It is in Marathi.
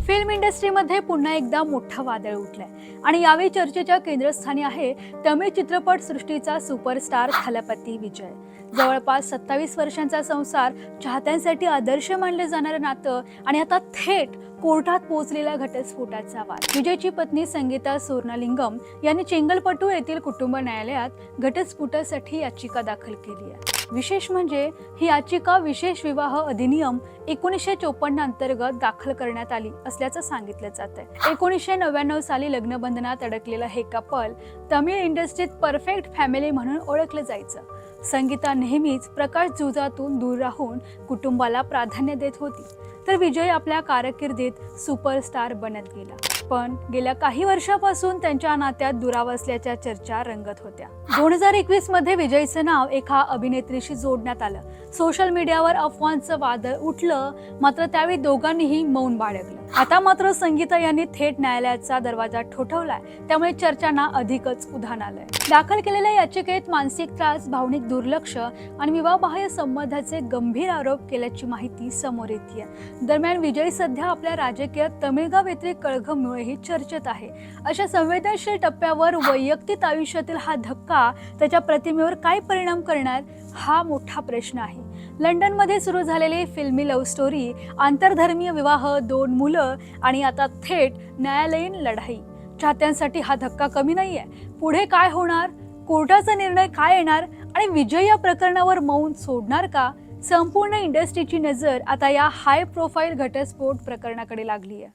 फिल्म इंडस्ट्रीमध्ये पुन्हा एकदा मोठं वादळ उठलंय आणि यावेळी चर्चेच्या केंद्रस्थानी आहे तमिळ चित्रपट सृष्टीचा सुपरस्टार थलपती विजय. जवळपास 27 वर्षांचा संसार, चाहत्यांसाठी आदर्श मानले जाणारं नातं आणि आता थेट कोर्टात पोहोचलेला घटस्फोटाचा वाद. विजयची पत्नी संगीता सोनालिंगम यांनी चेंगलपट्टू येथील कुटुंब न्यायालयात घटस्फोटासाठी याचिका दाखल केली आहे. विशेष म्हणजे ही याचिका विशेष विवाह अधिनियम 1954 अंतर्गत दाखल करण्यात आली असल्याचं सांगितलं जात आहे. 1999 साली लग्नबंधनात अडकलेलं हे कपल तमिळ इंडस्ट्रीत परफेक्ट फॅमिली म्हणून ओळखलं जायचं. संगीता नेहमीच प्रकाश झुजातून दूर राहून कुटुंबाला प्राधान्य देत होती, तर विजय आपल्या कारकिर्दीत सुपरस्टार बनत गेला. पण गेल्या काही वर्षापासून त्यांच्या नात्यात दुरावा असल्याच्या चर्चा रंगत होत्या. 2021 मध्ये विजयचं नाव एका अभिनेत्रीशी जोडण्यात आलं. सोशल मीडियावर अफवांचं वादळ उठलं, मात्र त्यावेळी दोघांनीही मौन बाळगलं. आता मात्र संगीता यांनी थेट न्यायालयाचा दरवाजा ठोठावलाय, त्यामुळे चर्चांना अधिकच उधाण आलंय. दाखल केलेल्या याचिकेत मानसिक त्रास, भावनिक दुर्लक्ष आणि विवाहबाह्य संबंधाचे गंभीर आरोप केल्याची माहिती समोर येते. दरम्यान विजय सध्या आपल्या राजकीय तमिळगा व्यतिरिक्त कळघममुळेही चर्चेत आहे. अशा संवेदनशील टप्प्यावर वैयक्तिक आयुष्यातील हा धक्का त्याच्या प्रतिमेवर काय परिणाम करणार, हा मोठा प्रश्न आहे. लंडनमध्ये सुरू झालेली फिल्मी लव्ह स्टोरी, आंतरधर्मीय विवाह, 2 मुलं आणि आता थेट न्यायालयीन लढाई. चाहत्यांसाठी हा धक्का कमी नाहीये. पुढे काय होणार, कोर्टाचा निर्णय काय येणार आणि विजय या प्रकरणावर मौन सोडणार का? संपूर्ण इंडस्ट्रीची नजर आता या हाय प्रोफाईल घटस्फोट प्रकरणाकडे लागली आहे.